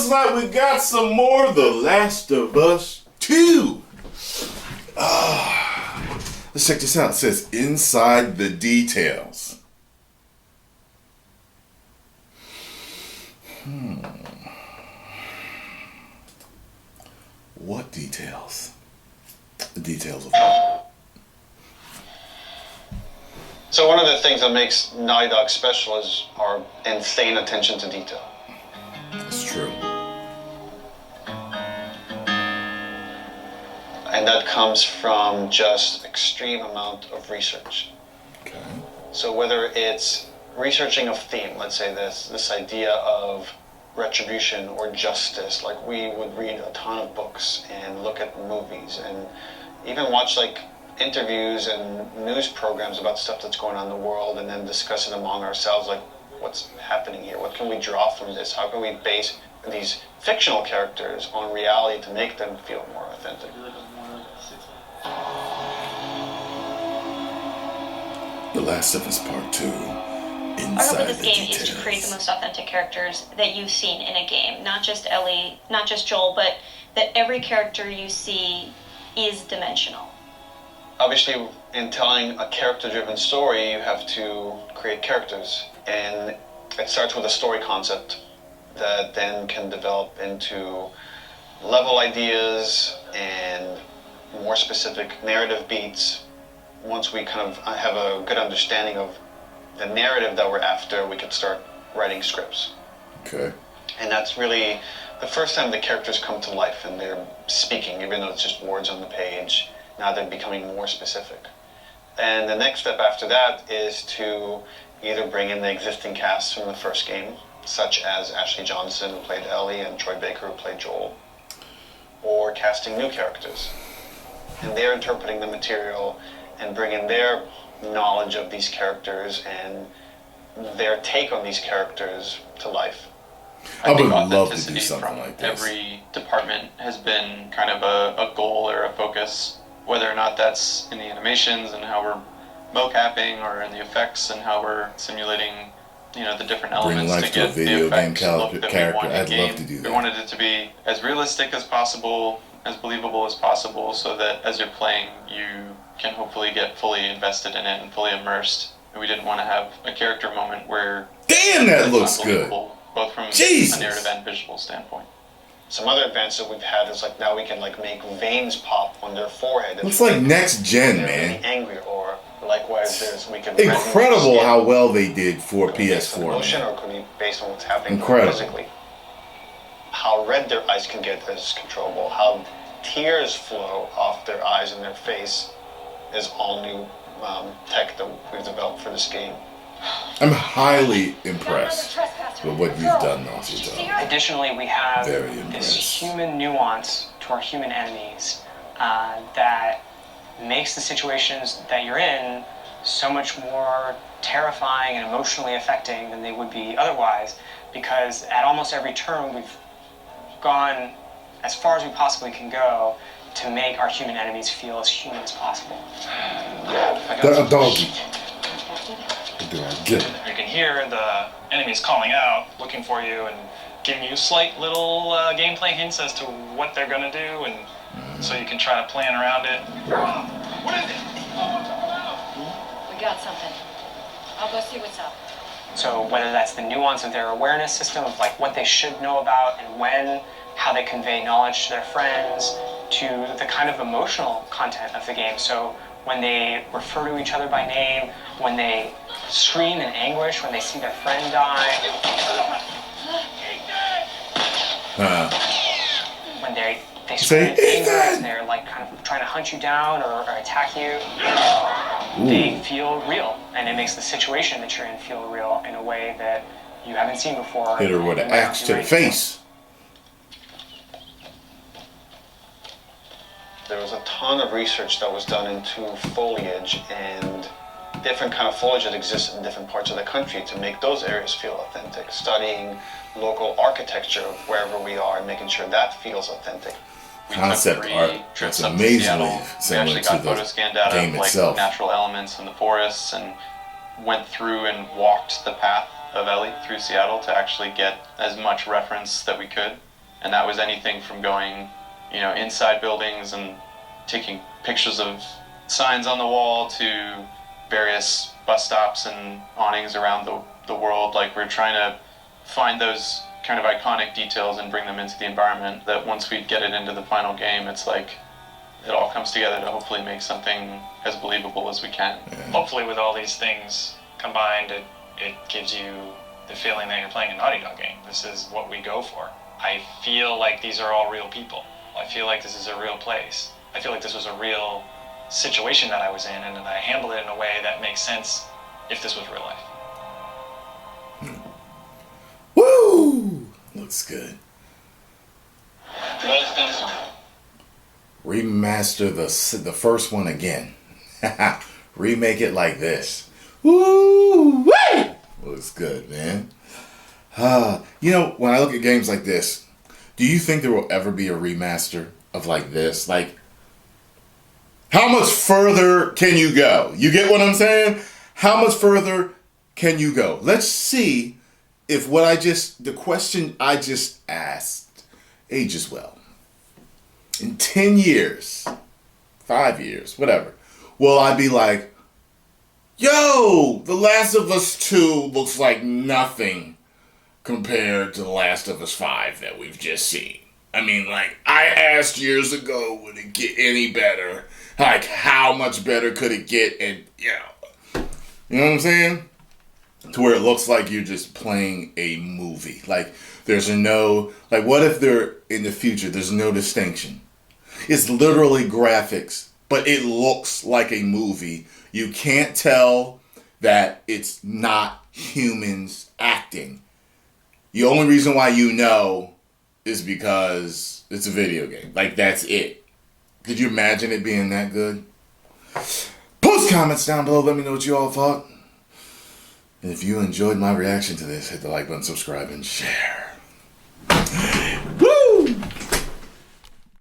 looks like we got some more The Last of Us 2. Let's check this out. It says inside the details. What details? The details of what? So one of the things that makes Naughty Dog special is our insane attention to detail. That's true. And that comes from just extreme amount of research. Okay. So whether it's researching a theme, let's say this idea of retribution or justice, like we would read a ton of books and look at movies and even watch like interviews and news programs about stuff that's going on in the world and then discuss it among ourselves, like what's happening here, what can we draw from this, how can we base these fictional characters on reality to make them feel more authentic. The Last of Us Part 2. Our hope with this game is to create the most authentic characters that you've seen in a game. Not just Ellie, not just Joel, but that every character you see is dimensional. Obviously, in telling a character-driven story, you have to create characters. And it starts with a story concept that then can develop into level ideas and more specific narrative beats. Once we kind of have a good understanding of the narrative that we're after, we can start writing scripts. Okay. And that's really the first time the characters come to life and they're speaking, even though it's just words on the page. Now they're becoming more specific. And the next step after that is to either bring in the existing cast from the first game, such as Ashley Johnson, who played Ellie, and Troy Baker, who played Joel, or casting new characters. And they're interpreting the material and bringing their knowledge of these characters and their take on these characters to life. I would love to do something from like this. Every department has been kind of a goal or a focus, whether or not that's in the animations and how we're mocapping, or in the effects and how we're simulating, the different elements life to to a get video the game effects look that we character. want in I'd game. love to do that. We wanted it to be as realistic as possible, as believable as possible, so that as you're playing, you can hopefully get fully invested in it and fully immersed. And we didn't want to have a character moment where damn, that it's looks good. unbelievable, both from Jesus. a narrative and visual standpoint. Some other advances that we've had is like now we can like make veins pop on their forehead. Looks like next gen, they're man. really angry, or likewise we can Incredible how well they did for could be based on PS4, emotion, man. or could be based on what's happening Incredible. physically. How red their eyes can get is controllable. How tears flow off their eyes and their face is all new tech that we've developed for this game. I'm highly impressed with what you've done, Naughty Dog. Additionally, we have Very this impressed. human nuance to our human enemies that makes the situations that you're in so much more terrifying and emotionally affecting than they would be otherwise, because at almost every turn we've gone as far as we possibly can go to make our human enemies feel as human as possible. The doggy. Get it. You can hear the enemies calling out, looking for you, and giving you slight little gameplay hints as to what they're going to do, and so you can try to plan around it. What is it? We got something. I'll go see what's up. So whether that's the nuance of their awareness system of like what they should know about and when, how they convey knowledge to their friends, to the kind of emotional content of the game. So when they refer to each other by name, when they scream in anguish when they see their friend die, when they scream in anger and they're like kind of trying to hunt you down or attack you, they feel real, and it makes the situation that you're in feel real in a way that you haven't seen before. Hit her with an axe to the face. There was a ton of research that was done into foliage and different kind of foliage that exists in different parts of the country to make those areas feel authentic. Studying local architecture of wherever we are and making sure that feels authentic. Concept art. That's amazingly similar to the Photoscan data game of like itself. natural elements in the forests, and went through and walked the path of Ellie through Seattle to actually get as much reference that we could. And that was anything from going, inside buildings and taking pictures of signs on the wall to various bus stops and awnings around the world. Like, we're trying to find those kind of iconic details and bring them into the environment, that once we get it into the final game, it's like it all comes together to hopefully make something as believable as we can. Hopefully with all these things combined, it gives you the feeling that you're playing a Naughty Dog game. This is what we go for. I feel like these are all real people. I feel like this is a real place. I feel like this was a real situation that I was in, and that I handled it in a way that makes sense if this was real life. Woo! Looks good. Remaster the first one again. Remake it like this. Woo! Woo! Looks good, man. When I look at games like this, do you think there will ever be a remaster of like this? Like, how much further can you go? You get what I'm saying? How much further can you go? Let's see if the question I just asked ages well. In 10 years, 5 years, whatever, will I be like, yo, The Last of Us 2 looks like nothing compared to The Last of Us 5 that we've just seen? I mean, like, I asked years ago, would it get any better? Like, how much better could it get? And, you know what I'm saying? To where it looks like you're just playing a movie. Like, what if in the future, there's no distinction? It's literally graphics, but it looks like a movie. You can't tell that it's not humans acting. The only reason why you know is because it's a video game. Like, that's it. Could you imagine it being that good? Post comments down below. Let me know what you all thought. And if you enjoyed my reaction to this, hit the like button, subscribe, and share.